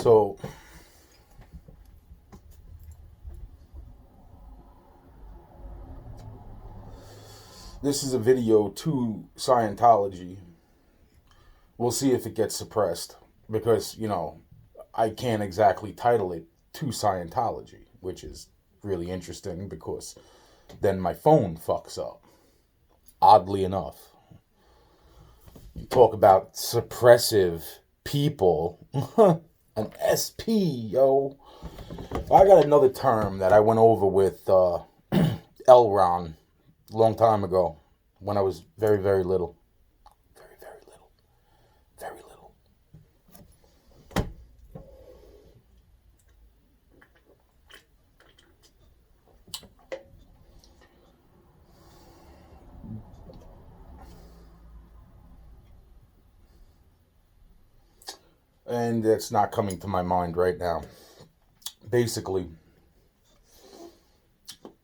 So, this is a video to Scientology. We'll see if it gets suppressed because, I can't exactly title it to Scientology, which is really interesting because then my phone fucks up. Oddly enough. You talk about suppressive people. An SP, yo. I got another term that I went over with Elron a long time ago when I was very, very little. Very, very little. Very little. And it's not coming to my mind right now. Basically,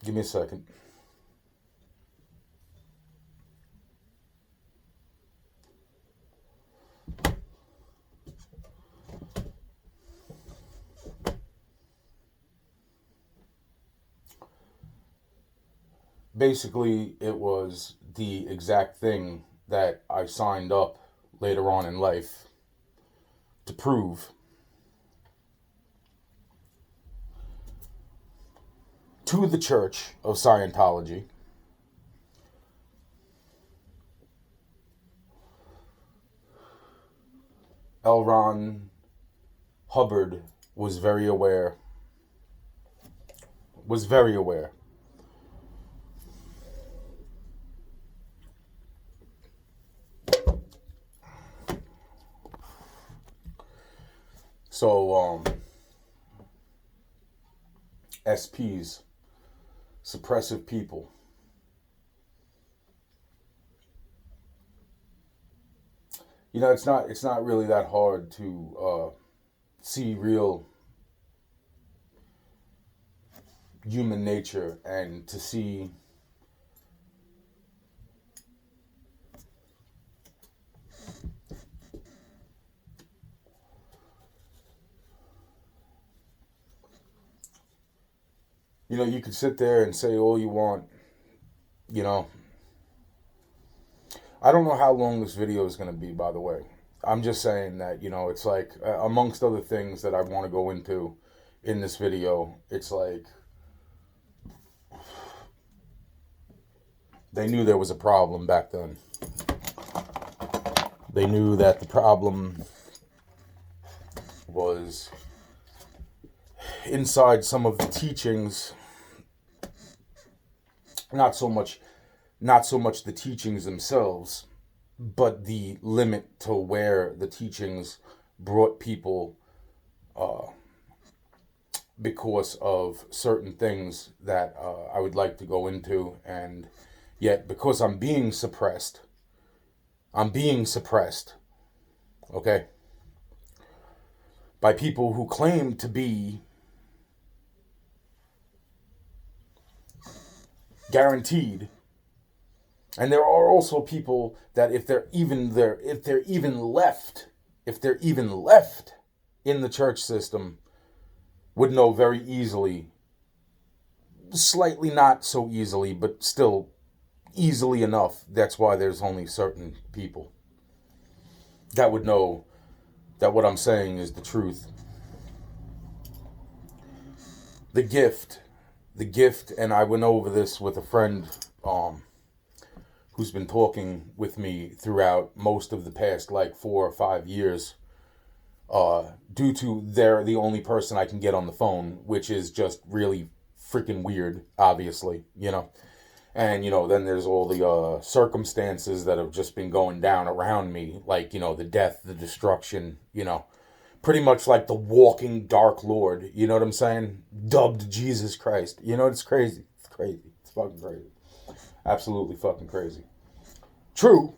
give me a second. Basically, it was the exact thing that I signed up later on in life to prove to the Church of Scientology L. Ron Hubbard was very aware. So, SPs, suppressive people. It's not really that hard to see real human nature and to see you could sit there and say all you want. I don't know how long this video is going to be, by the way. I'm just saying that, it's like, amongst other things that I want to go into in this video, it's like, they knew there was a problem back then. They knew that the problem was inside some of the teachings, not so much the teachings themselves, but the limit to where the teachings brought people because of certain things that I would like to go into. And yet, because I'm being suppressed, okay, by people who claim to be guaranteed. And there are also people that if they're even left in the church system, would know very easily, slightly not so easily, but still easily enough. That's why there's only certain people that would know that what I'm saying is the truth. The gift, and I went over this with a friend who's been talking with me throughout most of the past 4 or 5 years, due to they're the only person I can get on the phone, which is just really freaking weird, obviously, And, then there's all the circumstances that have just been going down around me, like, the death, the destruction, pretty much like the walking Dark Lord, you know what I'm saying? Dubbed Jesus Christ. It's crazy. It's crazy. It's fucking crazy. Absolutely fucking crazy. True,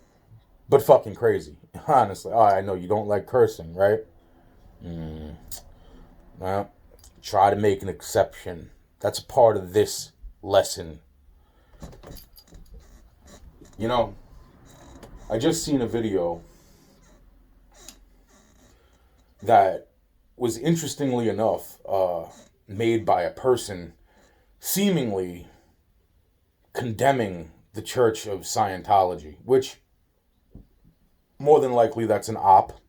but fucking crazy. Honestly. Oh, I know you don't like cursing, right? Well, try to make an exception. That's a part of this lesson. I just seen a video that was interestingly enough made by a person seemingly condemning the Church of Scientology, which more than likely that's an op.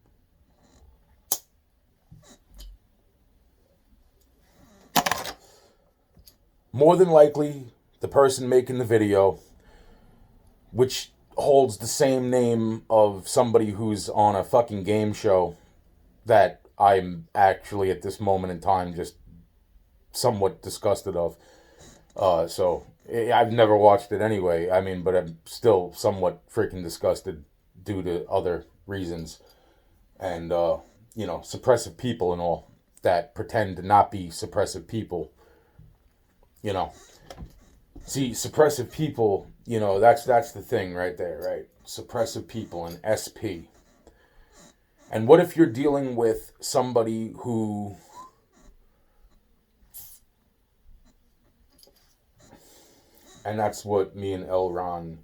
More than likely, the person making the video, which holds the same name of somebody who's on a fucking game show that I'm actually at this moment in time just somewhat disgusted of. So I've never watched it anyway. I mean, but I'm still somewhat freaking disgusted due to other reasons. And, suppressive people and all that pretend to not be suppressive people. See, suppressive people, that's the thing right there, right? Suppressive people and SP. And what if you're dealing with somebody who and that's what me and L. Ron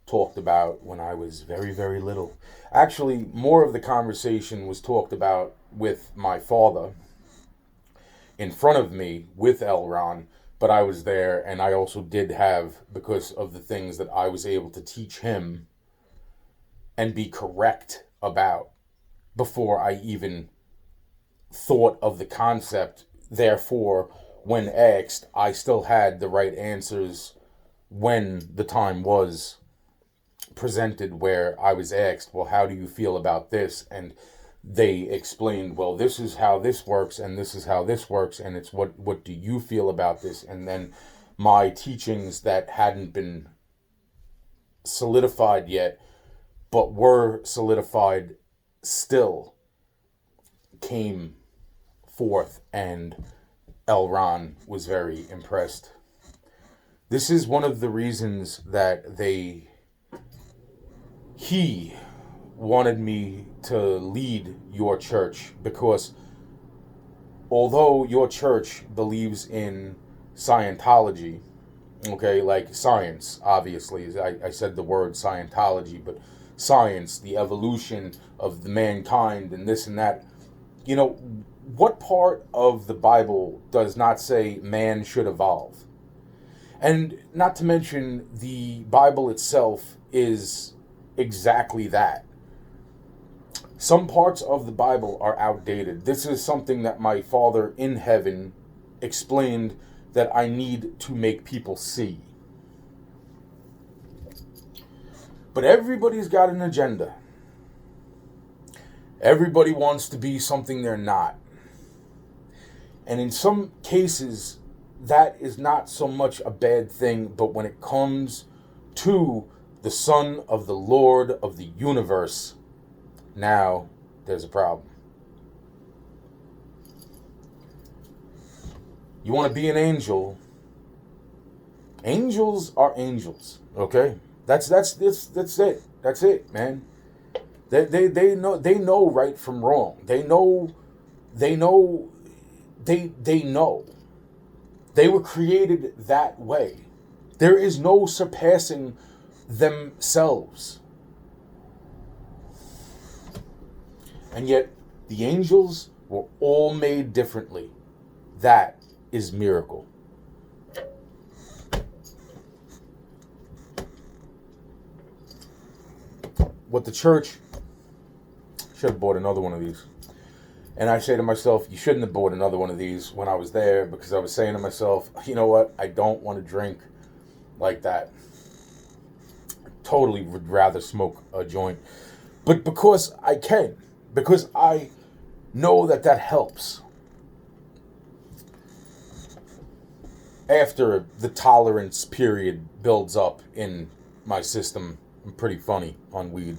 talked about when I was very, very little. Actually, more of the conversation was talked about with my father in front of me with L. Ron, but I was there, and I also did have, because of the things that I was able to teach him and be correct about before I even thought of the concept. Therefore, when asked, I still had the right answers when the time was presented where I was asked, well, how do you feel about this? And they explained, well, this is how this works, and this is how this works, and it's what do you feel about this? And then my teachings that hadn't been solidified yet, but were solidified still, came forth, and L. Ron was very impressed. This is one of the reasons that he wanted me to lead your church, because although your church believes in Scientology, okay, like science, obviously, I said the word Scientology, but science, the evolution of the mankind and this and that, what part of the Bible does not say man should evolve? And not to mention, the Bible itself is exactly that. Some parts of the Bible are outdated. This is something that my Father in heaven explained that I need to make people see. But everybody's got an agenda. Everybody wants to be something they're not. And in some cases, that is not so much a bad thing, but when it comes to the Son of the Lord of the universe, now there's a problem. You want to be an angel? Angels are angels, okay? That's it. That's it, man. They know right from wrong. They know. They were created that way. There is no surpassing themselves. And yet, the angels were all made differently. That is miracle. What the church should have bought another one of these. And I say to myself, you shouldn't have bought another one of these when I was there, because I was saying to myself, you know what? I don't want to drink like that. I totally would rather smoke a joint. But because I can, because I know that helps. After the tolerance period builds up in my system, I'm pretty funny on weed.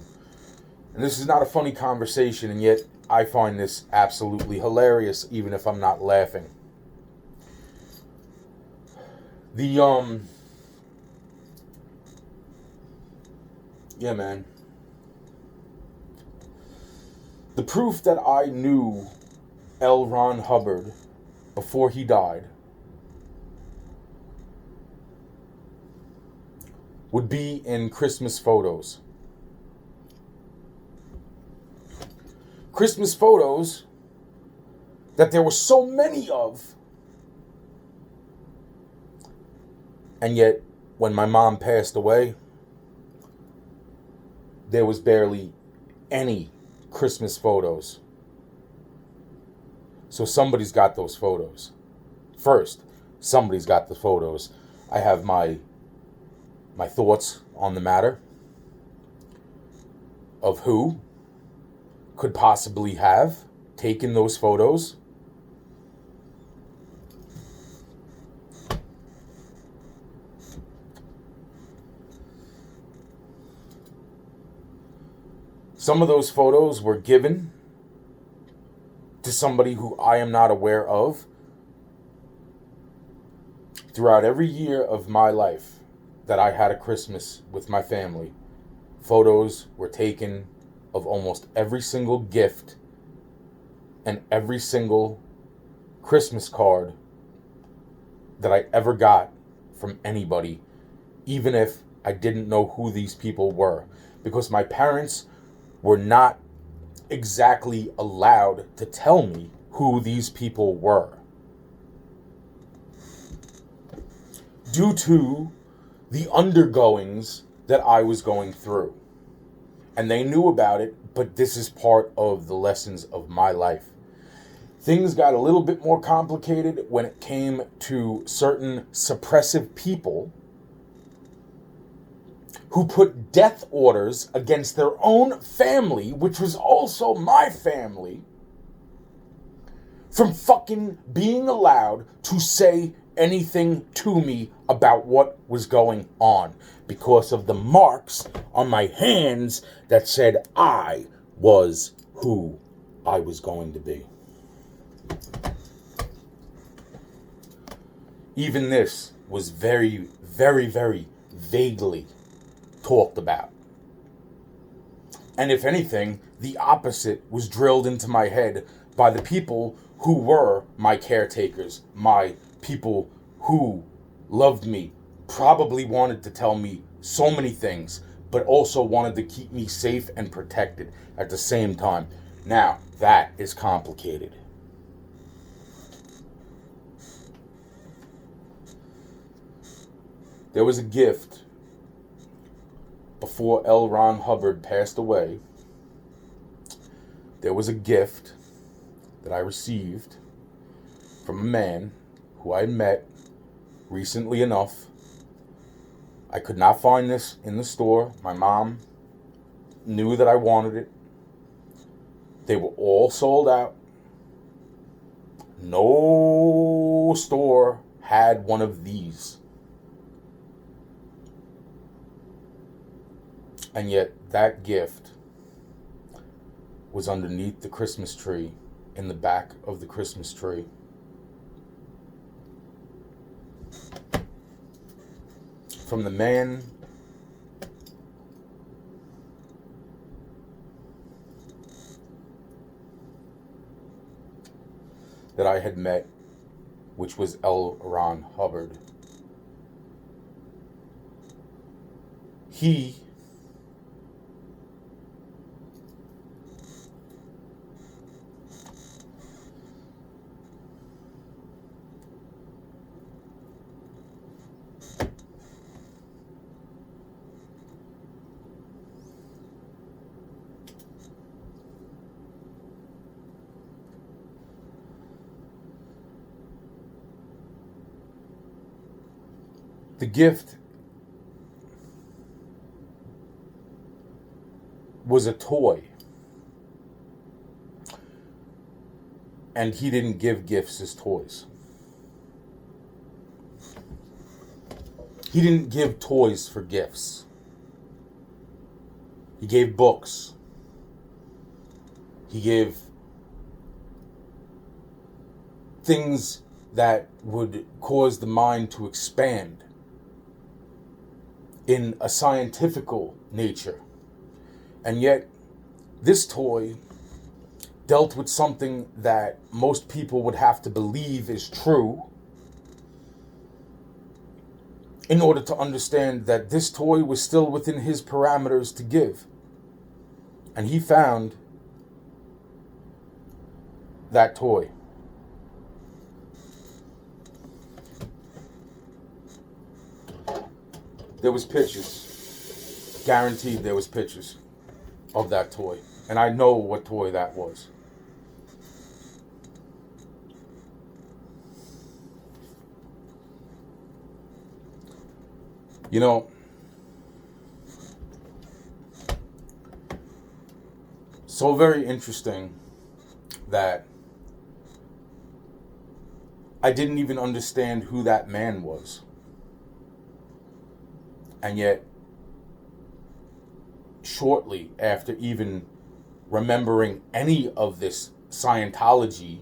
And this is not a funny conversation, and yet I find this absolutely hilarious, even if I'm not laughing. Yeah, man. The proof that I knew L. Ron Hubbard before he died would be in Christmas photos. Christmas photos that there were so many of. And yet, when my mom passed away, there was barely any Christmas photos. So somebody's got those photos. First, somebody's got the photos. I have my thoughts on the matter of who could possibly have taken those photos. Some of those photos were given to somebody who I am not aware of. Throughout every year of my life that I had a Christmas with my family, photos were taken of almost every single gift and every single Christmas card that I ever got from anybody, even if I didn't know who these people were, because my parents were not exactly allowed to tell me who these people were, due to the undergoings that I was going through. And they knew about it, but this is part of the lessons of my life. Things got a little bit more complicated when it came to certain suppressive people who put death orders against their own family, which was also my family, from fucking being allowed to say anything to me about what was going on, because of the marks on my hands that said I was who I was going to be. Even this was very, very, very vaguely talked about. And if anything, the opposite was drilled into my head by the people who were my caretakers, my people who loved me, probably wanted to tell me so many things, but also wanted to keep me safe and protected at the same time. Now, that is complicated. There was a gift before L. Ron Hubbard passed away. There was a gift that I received from a man who I had met recently enough. I could not find this in the store. My mom knew that I wanted it. They were all sold out. No store had one of these. And yet that gift was underneath the Christmas tree, in the back of the Christmas tree. From the man that I had met, which was L. Ron Hubbard. He the gift was a toy. And he didn't give gifts as toys. He didn't give toys for gifts. He gave books. He gave things that would cause the mind to expand in a scientifical nature. And yet, this toy dealt with something that most people would have to believe is true in order to understand that this toy was still within his parameters to give. And he found that toy. There was pictures. Guaranteed there was pictures of that toy. And I know what toy that was. You know, so very interesting that I didn't even understand who that man was. And yet, shortly after even remembering any of this Scientology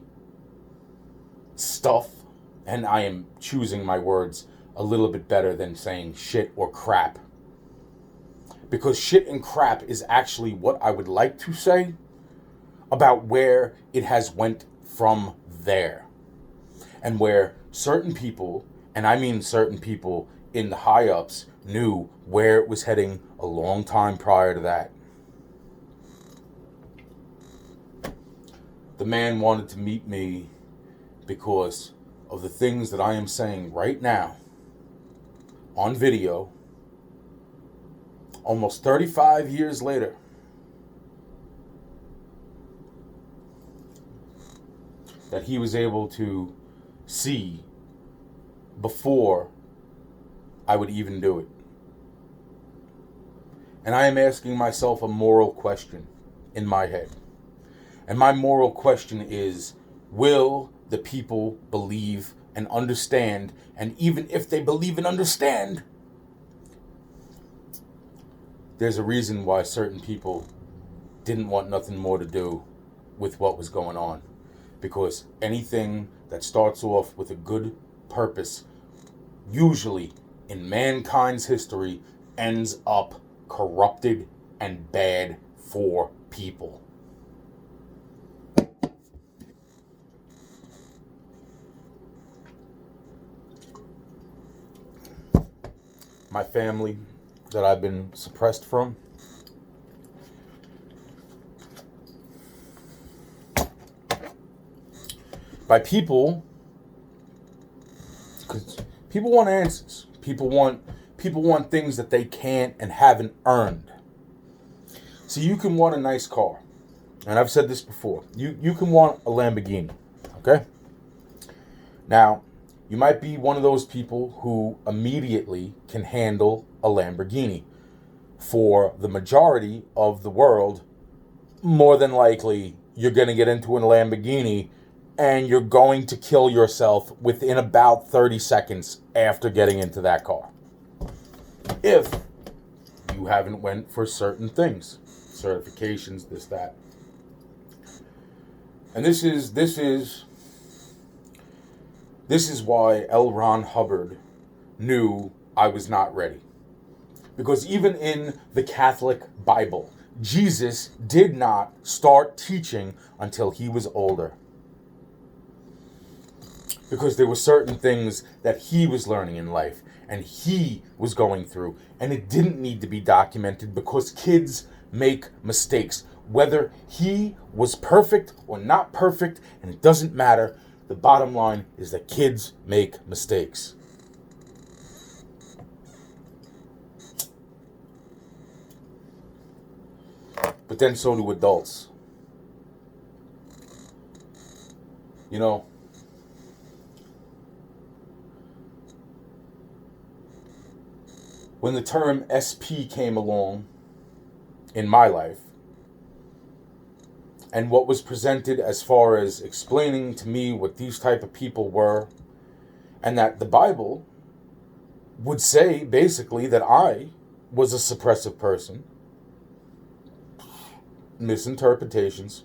stuff, and I am choosing my words a little bit better than saying shit or crap, because shit and crap is actually what I would like to say about where it has went from there, and where certain people, and I mean certain people in the high ups, knew where it was heading a long time prior to that. The man wanted to meet me because of the things that I am saying right now on video, almost 35 years later. That he was able to see before I would even do it. And I am asking myself a moral question in my head. And my moral question is, will the people believe and understand? And even if they believe and understand, there's a reason why certain people didn't want nothing more to do with what was going on. Because anything that starts off with a good purpose, usually in mankind's history, ends up corrupted and bad for people. My family that I've been suppressed from, by people, because people want answers. People want things that they can't and haven't earned. So you can want a nice car, and I've said this before. You can want a Lamborghini, okay? Now, you might be one of those people who immediately can handle a Lamborghini. For the majority of the world, more than likely, you're going to get into a Lamborghini and you're going to kill yourself within about 30 seconds after getting into that car. If you haven't went for certain things, certifications, this, that. And this is why L. Ron Hubbard knew I was not ready. Because even in the Catholic Bible, Jesus did not start teaching until he was older. Because there were certain things that he was learning in life and he was going through, and it didn't need to be documented because kids make mistakes. Whether he was perfect or not perfect, and it doesn't matter, the bottom line is that kids make mistakes. But then so do adults. You know, when the term SP came along in my life, and what was presented as far as explaining to me what these type of people were, and that the Bible would say basically that I was a suppressive person, misinterpretations.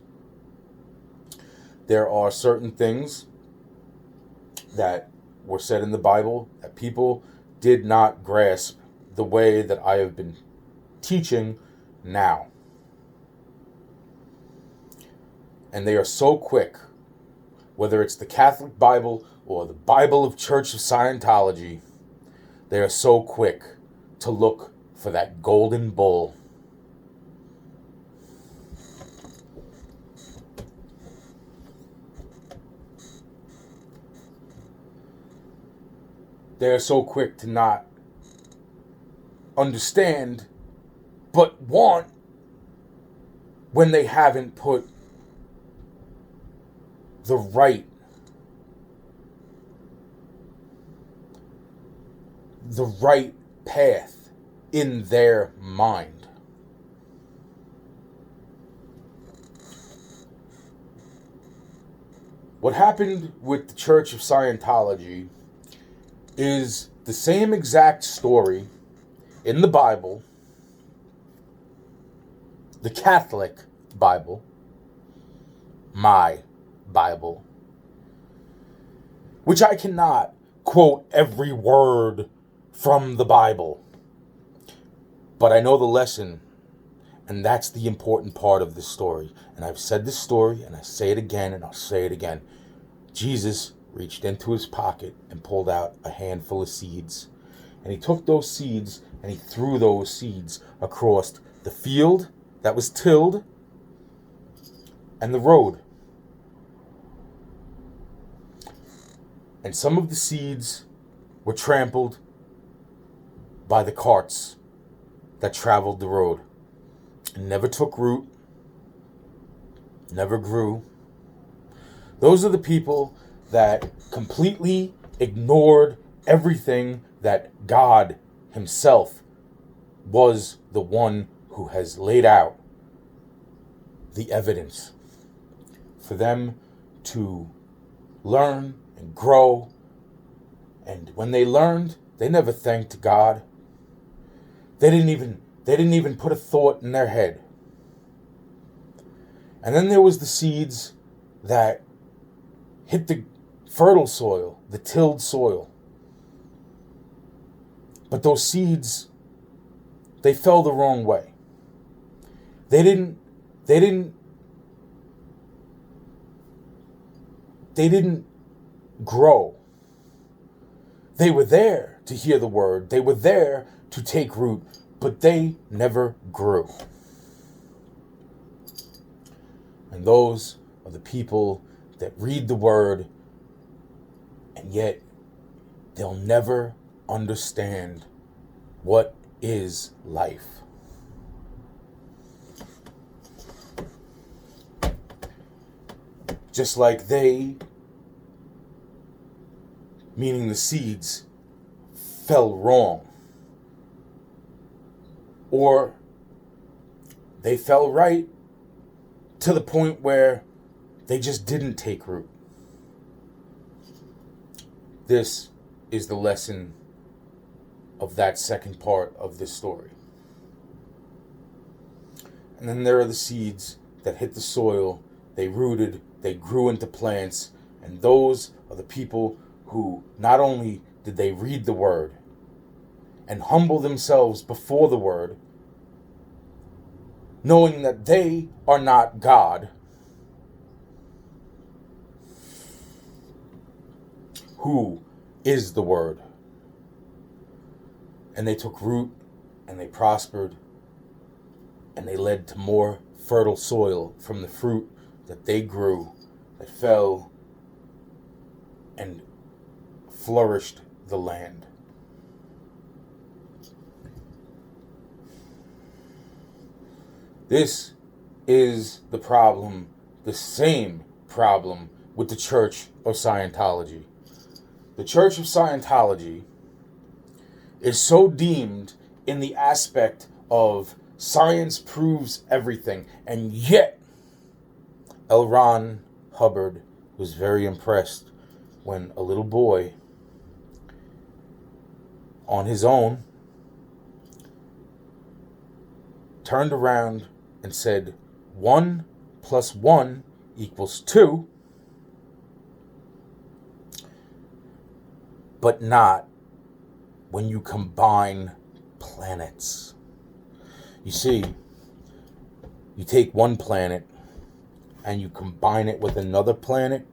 There are certain things that were said in the Bible that people did not grasp the way that I have been teaching now. And they are so quick, whether it's the Catholic Bible or the Bible of Church of Scientology, they are so quick to look for that golden bull. They are so quick to not understand but want when they haven't put the right path in their mind. What happened with the Church of Scientology is the same exact story in the Bible, the Catholic Bible, my Bible, which I cannot quote every word from the Bible, but I know the lesson, and that's the important part of this story. And I've said this story, and I say it again, and I'll say it again. Jesus reached into his pocket and pulled out a handful of seeds, and he took those seeds and he threw those seeds across the field that was tilled and the road. And some of the seeds were trampled by the carts that traveled the road and never took root, never grew. Those are the people that completely ignored everything that God himself was the one who has laid out the evidence for them to learn and grow. And when they learned, they never thanked God. They didn't even put a thought in their head. And then there was the seeds that hit the fertile soil, the tilled soil. But those seeds, they fell the wrong way. They didn't grow. They were there to hear the word. They were there to take root, but they never grew. And those are the people that read the word, and yet they'll never understand what is life. Just like they, meaning the seeds, fell wrong. Or they fell right to the point where they just didn't take root. This is the lesson of that second part of this story. And then there are the seeds that hit the soil, they rooted, they grew into plants, and those are the people who not only did they read the word and humble themselves before the word, knowing that they are not God, who is the word. And they took root, and they prospered, and they led to more fertile soil from the fruit that they grew, that fell and flourished the land. This is the problem, the same problem with the Church of Scientology. The Church of Scientology is so deemed in the aspect of science proves everything, and yet L. Ron Hubbard was very impressed when a little boy on his own turned around and said 1 + 1 = 2, but not when you combine planets. You see, you take one planet and you combine it with another planet,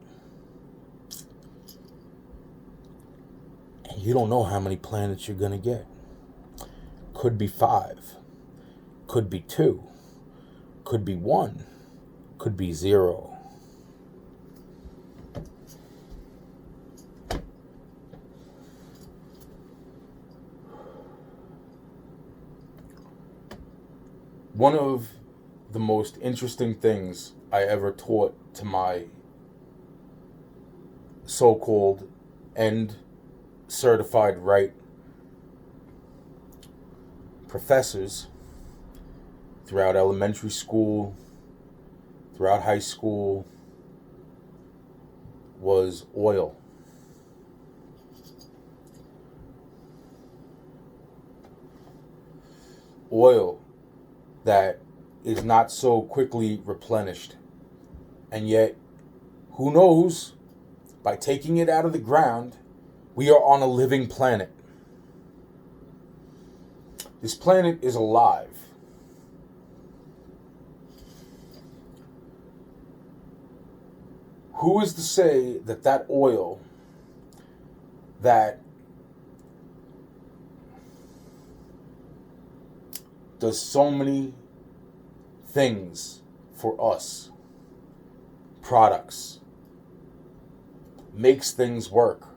and you don't know how many planets you're going to get. Could be 5, could be 2, could be 1, could be 0. One of the most interesting things I ever taught to my so-called end certified right professors throughout elementary school, throughout high school, was oil. Oil that is not so quickly replenished. And yet, who knows, by taking it out of the ground, we are on a living planet. This planet is alive. Who is to say that that oil that does so many things for us, products, makes things work,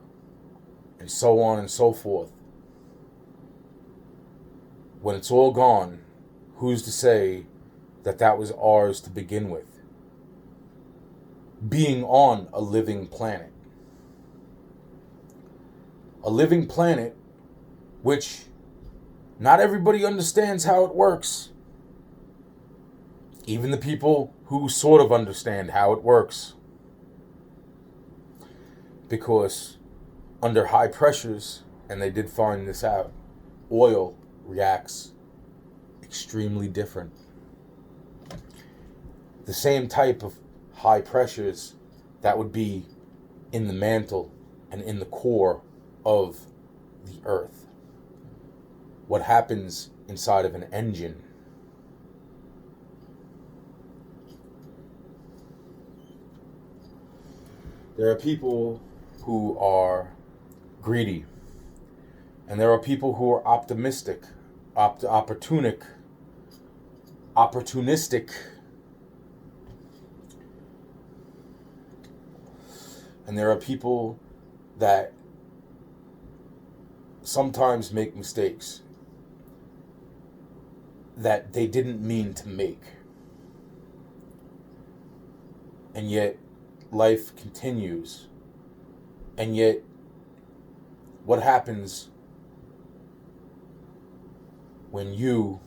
and so on and so forth, when it's all gone, who's to say that that was ours to begin with? Being on a living planet. A living planet which not everybody understands how it works. Even the people who sort of understand how it works. Because under high pressures, and they did find this out, oil reacts extremely different. The same type of high pressures that would be in the mantle and in the core of the earth. What happens inside of an engine. There are people who are greedy, and there are people who are optimistic, opportunistic, and there are people that sometimes make mistakes that they didn't mean to make. And yet, life continues. And yet, what happens when you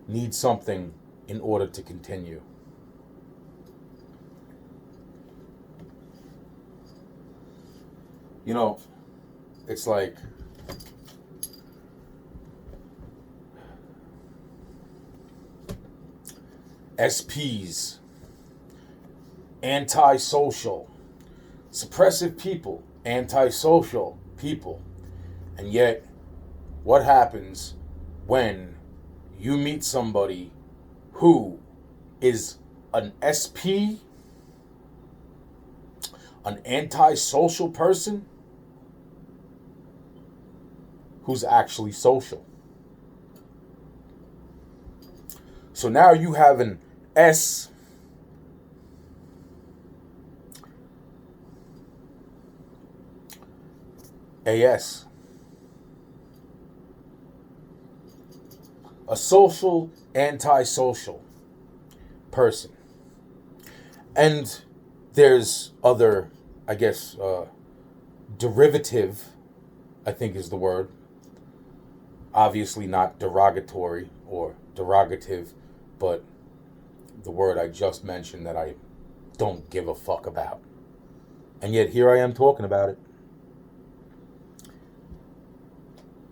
need something in order to continue? You know, it's like SPs, antisocial, suppressive people, antisocial people. And yet, what happens when you meet somebody who is an SP, an antisocial person, who's actually social? So now you have an SAS, a social, antisocial person. And there's other, I guess, derivative, I think is the word. Obviously not derogatory or derogative, but the word I just mentioned that I don't give a fuck about. And yet here I am talking about it.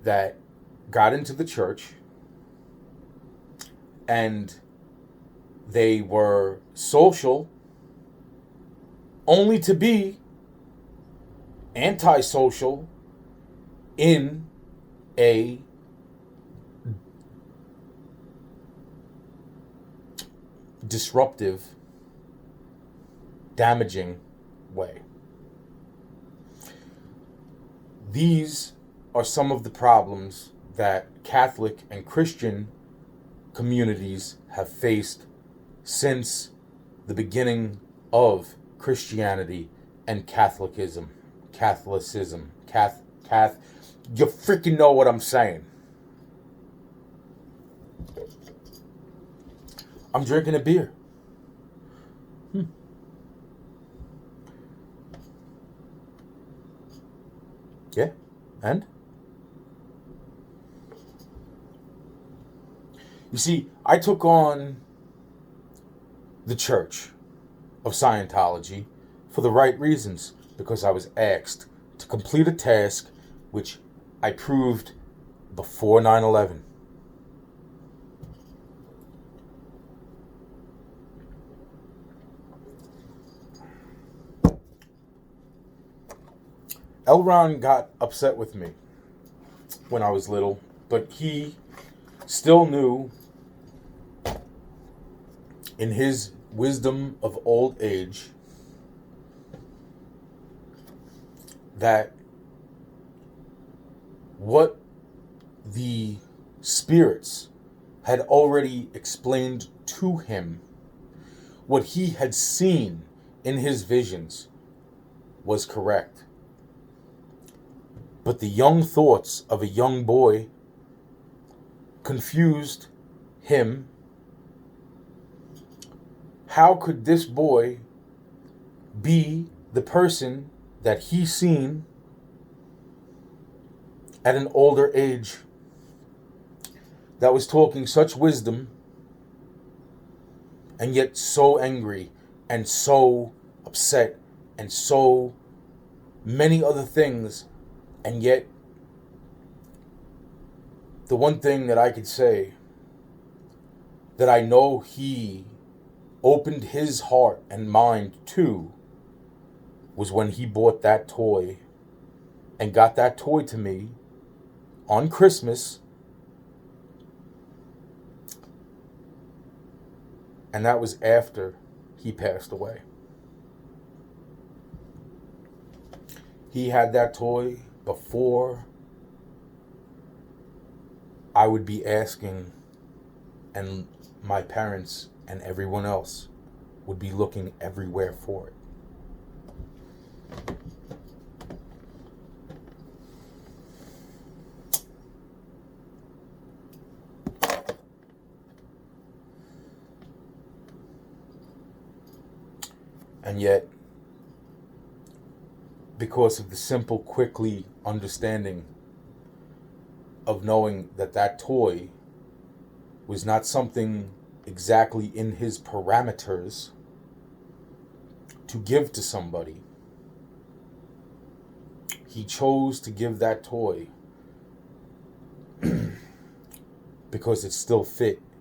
That got into the church and they were social only to be antisocial in a disruptive, damaging way. These are some of the problems that Catholic and Christian communities have faced since the beginning of Christianity and Catholicism. You freaking know what I'm saying. I'm drinking a beer. Yeah, and? You see, I took on the Church of Scientology for the right reasons, because I was asked to complete a task which I proved before 9/11. L. Ron got upset with me when I was little, but he still knew, in his wisdom of old age, that what the spirits had already explained to him, what he had seen in his visions, was correct. But the young thoughts of a young boy confused him. How could this boy be the person that he seen at an older age, that was talking such wisdom, and yet so angry and so upset and so many other things? And yet, the one thing that I could say that I know he opened his heart and mind to was when he bought that toy and got that toy to me on Christmas. And that was after he passed away. He had that toy before I would be asking, and my parents and everyone else would be looking everywhere for it. And yet, because of the simple, quickly understanding of knowing that that toy was not something exactly in his parameters to give to somebody, he chose to give that toy because it still fit